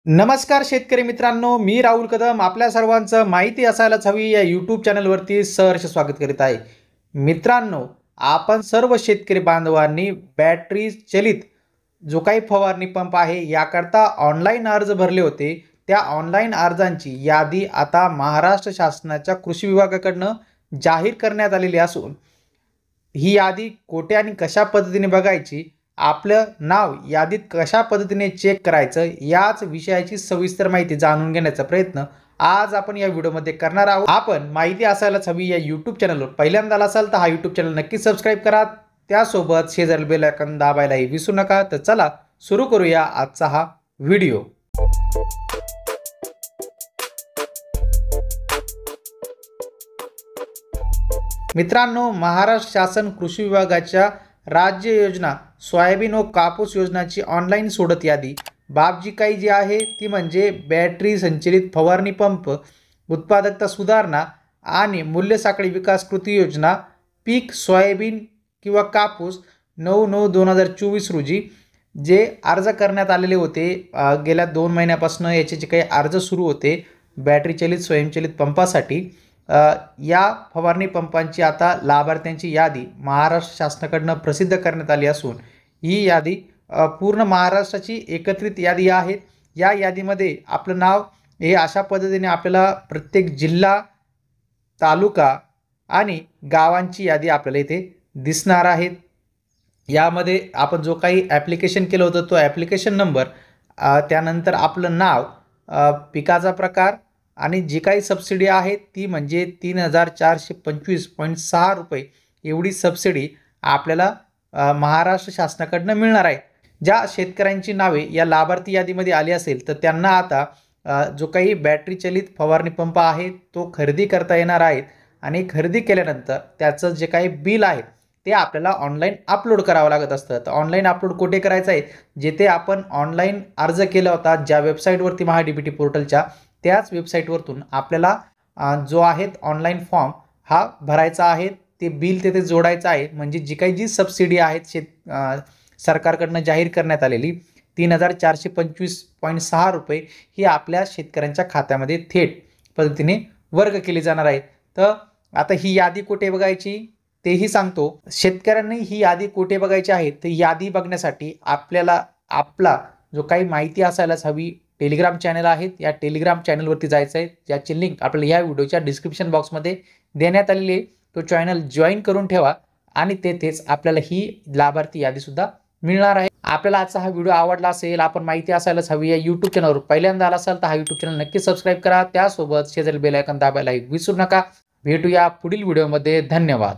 नमस्कार शेतकरी मित्रांनो, मी राहुल कदम आपल्या सर्वांचं माहिती असायलाच हवी या यूट्यूब चॅनलवरती सहर्ष स्वागत करीत आहे. मित्रांनो, आपण सर्व शेतकरी बांधवांनी बॅटरी चलित जो काही फवारणी पंप आहे याकरता ऑनलाईन अर्ज भरले होते. त्या ऑनलाईन अर्जांची यादी आता महाराष्ट्र शासनाच्या कृषी विभागाकडून जाहीर करण्यात आलेली असून ही यादी कोठे आणि कशा पद्धतीने बघायची, आपलं नाव यादीत कशा पद्धतीने चेक करायचं, याच विषयाची सविस्तर माहिती जाणून घेण्याचा प्रयत्न आज आपण या व्हिडिओमध्ये करणार आहोत. आपण माहिती असायलाच हवी या यूट्यूब चॅनलवर पहिल्यांदा असाल तर हा यूट्यूब चॅनल नक्की सबस्क्राईब करा. त्यासोबत शेजारील बेल आयकॉन दाबायलाही विसरू नका. तर चला सुरू करूया आजचा हा व्हिडिओ. मित्रांनो, महाराष्ट्र शासन कृषी विभागाच्या राज्य योजना सोयाबीन व कापूस योजनाची ऑनलाईन सोडत यादी बाब जी काही जी आहे ती म्हणजे बॅटरी संचलित फवारणी पंप उत्पादकता सुधारणा आणि मूल्य साखळी विकास कृती योजना पीक सोयाबीन किंवा कापूस 9/9/2024 रोजी जे अर्ज करण्यात आलेले होते. गेल्या 2 महिन्यापासून याचे जे काही अर्ज सुरू होते बॅटरी चलित स्वयंचलित पंपासाठी, या फवारणी पंपांची आता लाभार्थ्यांची यादी महाराष्ट्र शासनाकडून प्रसिद्ध करण्यात आली असून ही यादी पूर्ण महाराष्ट्राची एकत्रित यादी आहे. या यादीमध्ये आपलं नाव हे अशा पद्धतीने आपल्याला प्रत्येक जिल्हा, तालुका आणि गावांची यादी आपल्याला इथे दिसणार आहे. यामध्ये आपण जो काही ॲप्लिकेशन केलं होतं तो ॲप्लिकेशन नंबर, त्यानंतर आपलं नाव, पिकाचा प्रकार आणि जी काही सबसिडी आहे ती म्हणजे 3,425.6 रुपये एवढी सबसिडी आपल्याला महाराष्ट्र शासनाकडून मिळणार आहे. ज्या शेतकऱ्यांची नावे या लाभार्थी यादीमध्ये आली असेल तर त्यांना आता जो काही बॅटरी चलित फवारणी पंप आहे तो खरेदी करता येणार आहे आणि खरेदी केल्यानंतर त्याचं जे काही बिल आहे ते आपल्याला ऑनलाईन अपलोड करावं लागत असतं. तर ऑनलाईन अपलोड कुठे करायचं आहे, जेथे आपण ऑनलाईन अर्ज केला होता ज्या वेबसाईटवरती महा-डी-बी-टी पोर्टलच्या, त्याच वेबसाईटवरतून आपल्याला जो आहे ऑनलाईन फॉर्म हा भरायचा आहे. ते बिल तेथे जोडायचं आहे. म्हणजे जी काही जी सबसिडी आहेत सरकारकडून जाहीर करण्यात आलेली 3,425.6 रुपये ही आपल्या शेतकऱ्यांच्या खात्यामध्ये थेट पद्धतीने वर्ग केली जाणार आहे. तर आता ही यादी कुठे बघायची तेही सांगतो. शेतकऱ्यांनी ही यादी कुठे बघायची आहे तर यादी बघण्यासाठी आपल्याला आपला जो काही माहिती असायलाच हवी टेलिग्राम चॅनल आहेत, या टेलिग्राम चॅनलवरती जायचं आहे, ज्याची लिंक आपल्याला ह्या व्हिडिओच्या डिस्क्रिप्शन बॉक्समध्ये देण्यात आलेली आहे. तो चॅनल जॉईन करून ठेवा आणि तेथेच आपल्याला ही लाभार्थी यादीसुद्धा मिळणार आहे. आपल्याला आजचा हा व्हिडिओ आवडला असेल, आपण माहिती असायलाच हवी या यूट्यूब चॅनलवर पहिल्यांदा आला असाल तर हा यूट्यूब चॅनल नक्की सबस्क्राईब करा. त्यासोबत शेजारी बेल आयकॉन दाबायला विसरू नका. भेटूया पुढील व्हिडिओमध्ये. धन्यवाद.